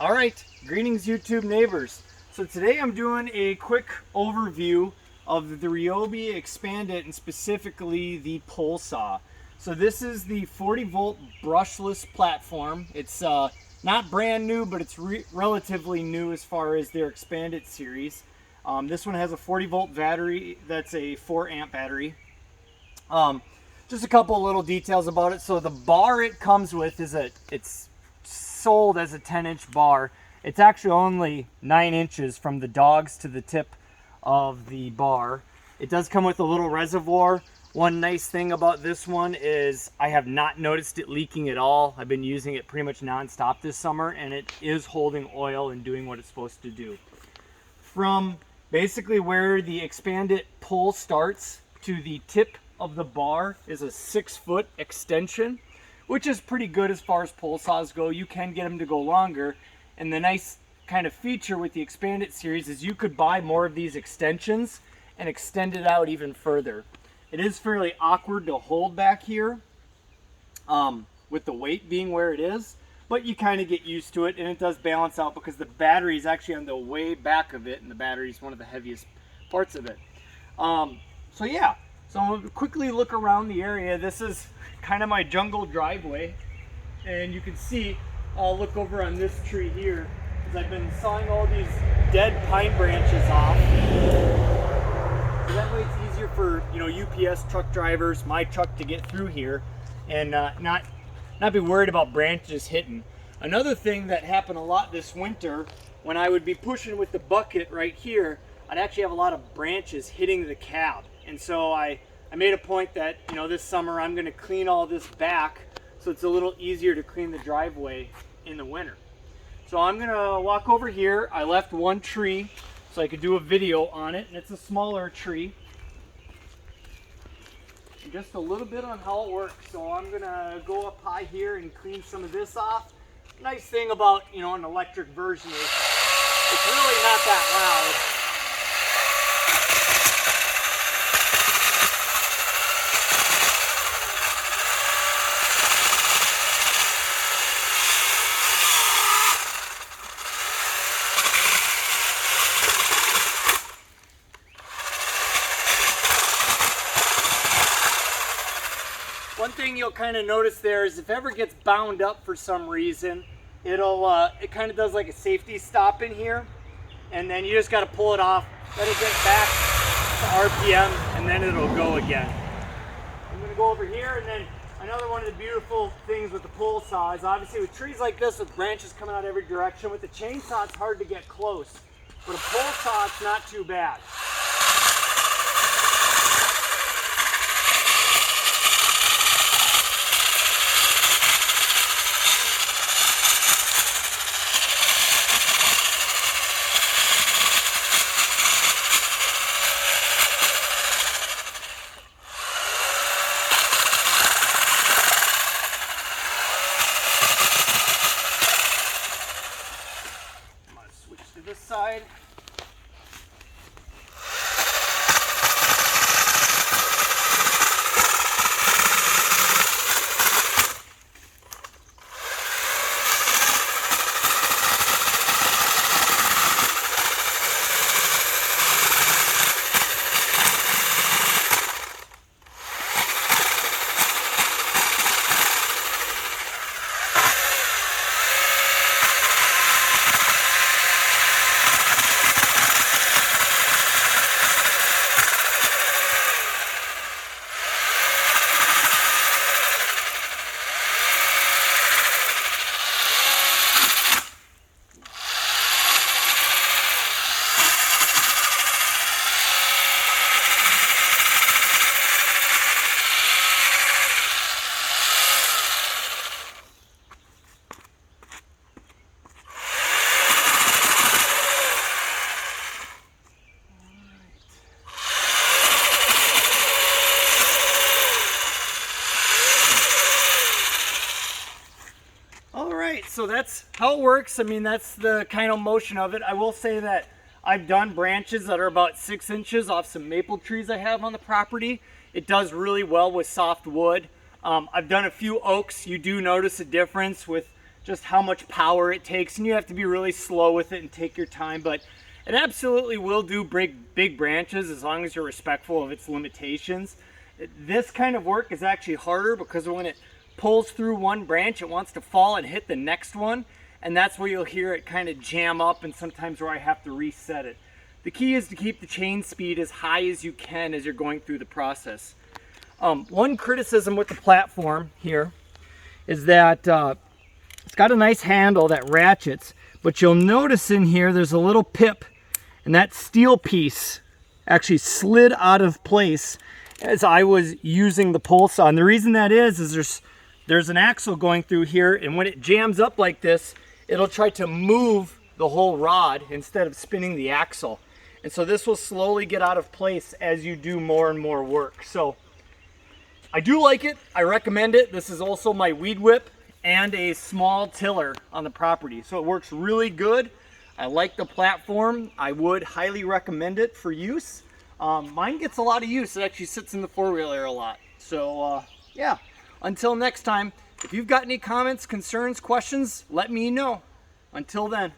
All right, greetings YouTube neighbors. So today I'm doing a quick overview of the Ryobi Expand It and specifically the pole saw. So this is the 40 volt brushless platform. It's not brand new, but it's relatively new as far as their Expand It series. This one has a 40 volt battery. That's a 4 amp battery. Just a couple little details about it. So the bar it comes with is it's sold as a 10-inch bar. It's actually only 9 inches from the dogs to the tip of the bar. It does come with a little reservoir. One nice thing about this one is I have not noticed it leaking at all. I've been using it pretty much non-stop this summer, and it is holding oil and doing what it's supposed to do. From basically where the Expand It pole starts to the tip of the bar is a 6-foot extension, which is pretty good as far as pole saws go. You can get them to go longer, and the nice kind of feature with the Expand It series is you could buy more of these extensions and extend it out even further. It is fairly awkward to hold back here with the weight being where it is, but you kind of get used to it, and it does balance out because the battery is actually on the way back of it, and the battery is one of the heaviest parts of it. So yeah, so I'm gonna quickly look around the area. This is kind of my jungle driveway, and you can see, I'll look over on this tree here because I've been sawing all these dead pine branches off. So that way it's easier for, you know, UPS truck drivers, my truck, to get through here and not be worried about branches hitting. Another thing that happened a lot this winter, when I would be pushing with the bucket right here, I'd actually have a lot of branches hitting the cab. And so I made a point that, you know, this summer I'm going to clean all this back so it's a little easier to clean the driveway in the winter. So I'm going to walk over here. I left one tree so I could do a video on it, and it's a smaller tree. And just a little bit on how it works. So I'm going to go up high here and clean some of this off. Nice thing about, you know, an electric version is it's really not that loud. One thing you'll kind of notice there is if it ever gets bound up for some reason, it kind of does like a safety stop in here, and then you just got to pull it off, let it get back to RPM, and then it'll go again. I'm going to go over here, and then another one of the beautiful things with the pole saw is obviously with trees like this with branches coming out every direction, with the chainsaw it's hard to get close, but a pole saw it's not too bad. This side. So that's how it works. I mean, that's the kind of motion of it. I will say that I've done branches that are about 6 inches off some maple trees I have on the property. It does really well with soft wood. I've done a few oaks. You do notice a difference with just how much power it takes, and you have to be really slow with it and take your time, but it absolutely will do big branches as long as you're respectful of its limitations. This kind of work is actually harder because when it pulls through one branch, it wants to fall and hit the next one, and that's where you'll hear it kind of jam up, and sometimes where I have to reset it. The key is to keep the chain speed as high as you can as you're going through the process. One criticism with the platform here is that it's got a nice handle that ratchets, but you'll notice in here there's a little pip, and that steel piece actually slid out of place as I was using the pole saw. And the reason that is there's an axle going through here, and when it jams up like this, it'll try to move the whole rod instead of spinning the axle. And so this will slowly get out of place as you do more and more work. So I do like it. I recommend it. This is also my weed whip and a small tiller on the property. So it works really good. I like the platform. I would highly recommend it for use. Mine gets a lot of use. It actually sits in the four-wheeler a lot. So yeah, until next time, if you've got any comments, concerns, questions, let me know. Until then.